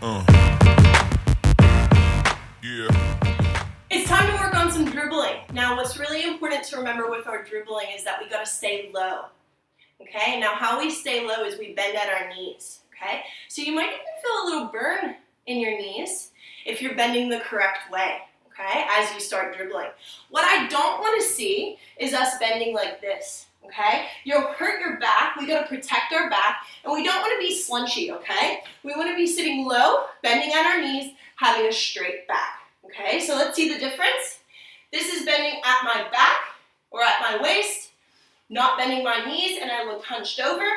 Yeah. It's time to work on some dribbling. Now, what's really important to remember with our dribbling is that we got to stay low. Okay, now how we stay low is we bend at our knees. Okay, so you might even feel a little burn in your knees if you're bending the correct way. Okay, as you start dribbling. What I don't want to see is us bending like this. Okay, you'll hurt your back. We got to protect our back, and we don't want to be slunchy. Okay, we want to be sitting low, bending at our knees, having a straight back. Okay, so let's see the difference. This is bending at my back or at my waist, not bending my knees, and I look hunched over.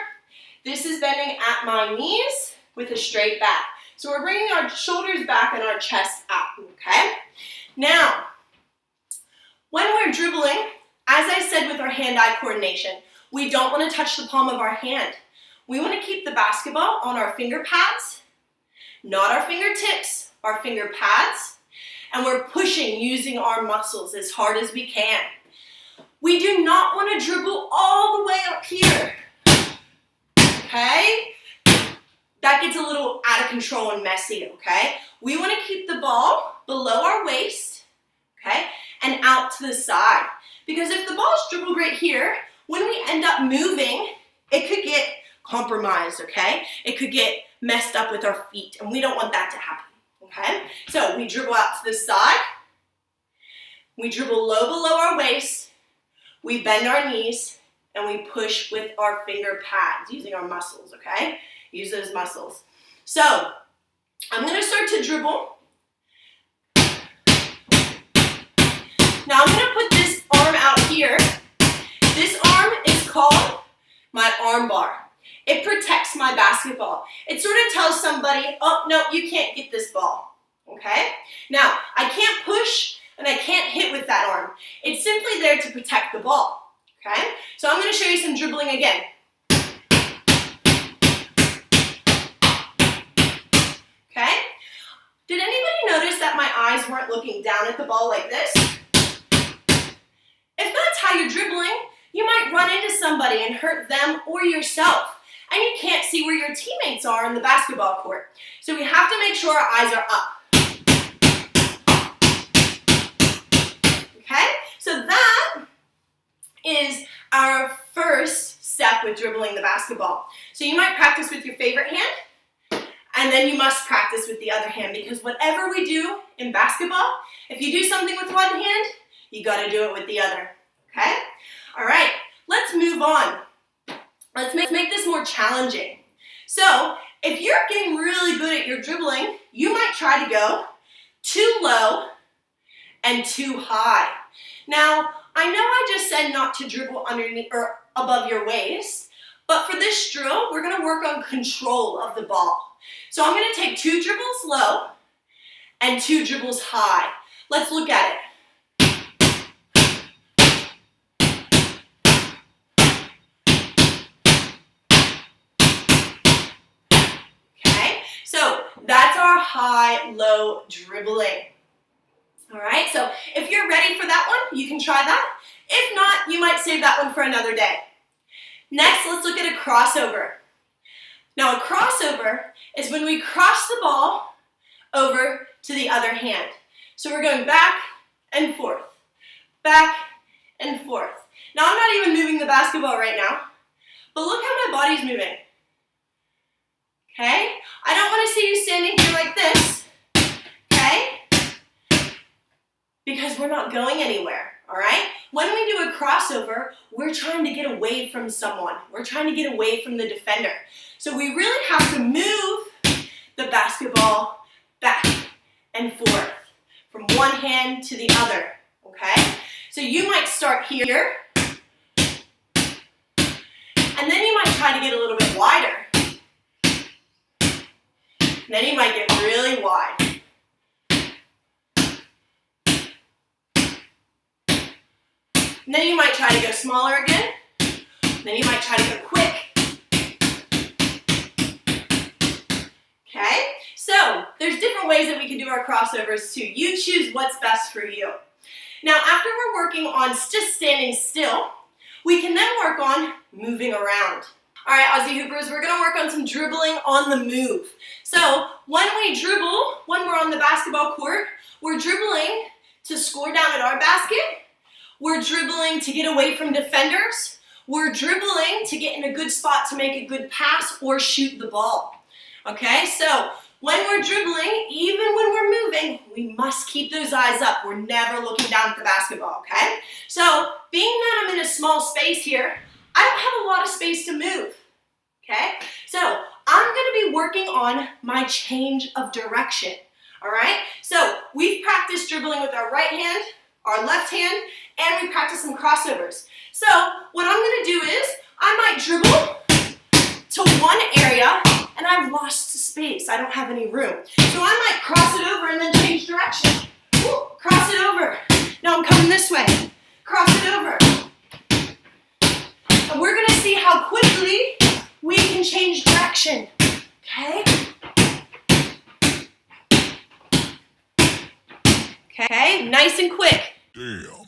This is bending at my knees with a straight back. So we're bringing our shoulders back and our chest out, okay? Now, when we're dribbling, as I said with our hand-eye coordination, we don't want to touch the palm of our hand. We want to keep the basketball on our finger pads, not our fingertips, our finger pads, and we're pushing using our muscles as hard as we can. We do not want to dribble all the way up here, okay? That gets a little out of control and messy, okay? We want to keep the ball below our waist, okay, and out to the side. Because if the ball is dribbled right here, when we end up moving, it could get compromised, okay? It could get messed up with our feet, and we don't want that to happen, okay? So we dribble out to the side, we dribble low below our waist, we bend our knees, and we push with our finger pads using our muscles, okay? Use those muscles. So I'm going to start to dribble. Now I'm going to put this arm out here. This arm is called my arm bar. It protects my basketball. It sort of tells somebody, oh, no, you can't get this ball, okay? Now, I can't push and I can't hit with that arm. It's simply there to protect the ball, okay? So I'm going to show you some dribbling again. Okay? Did anybody notice that my eyes weren't looking down at the ball like this? If that's how you're dribbling, you might run into somebody and hurt them or yourself. And you can't see where your teammates are in the basketball court. So we have to make sure our eyes are up. Okay? So that is our first step with dribbling the basketball. So you might practice with your favorite hand, and then you must practice with the other hand, because whatever we do in basketball, if you do something with one hand, you got to do it with the other, okay? All right, let's move on. Let's make this more challenging. So if you're getting really good at your dribbling, you might try to go too low and too high. Now, I know I just said not to dribble underneath or above your waist, but for this drill, we're going to work on control of the ball. So I'm going to take 2 dribbles low and 2 dribbles high. Let's look at it. Okay, so that's our high-low dribbling. All right, so if you're ready for that one, you can try that. If not, you might save that one for another day. Next, let's look at a crossover. Now, a crossover is when we cross the ball over to the other hand. So we're going back and forth, back and forth. Now, I'm not even moving the basketball right now, but look how my body's moving. Okay? I don't want to see you standing here like this, okay? Because we're not going anywhere, all right? When we do a crossover, we're trying to get away from someone. We're trying to get away from the defender. So we really have to move the basketball back and forth from one hand to the other, okay? So you might start here, and then you might try to get a little bit wider. And then you might get really wide. And then you might try to go smaller again. And then you might try to go quick. Okay? So, there's different ways that we can do our crossovers too. You choose what's best for you. Now, after we're working on just standing still, we can then work on moving around. All right, Aussie Hoopers, we're gonna work on some dribbling on the move. So when we dribble, when we're on the basketball court, we're dribbling to score down at our basket. We're dribbling to get away from defenders. We're dribbling to get in a good spot to make a good pass or shoot the ball. Okay, so when we're dribbling, even when we're moving, we must keep those eyes up. We're never looking down at the basketball, okay? So being that I'm in a small space here, I don't have a lot of space to move, okay? So I'm gonna be working on my change of direction, all right? So we've practiced dribbling with our right hand, our left hand, and we practice some crossovers. So what I'm gonna do is, I might dribble to one area, and I've lost space. I don't have any room. So I might cross it over and then change direction. Ooh, cross it over. Now I'm coming this way. Cross it over. And we're gonna see how quickly we can change direction, okay? Okay, nice and quick. Damn.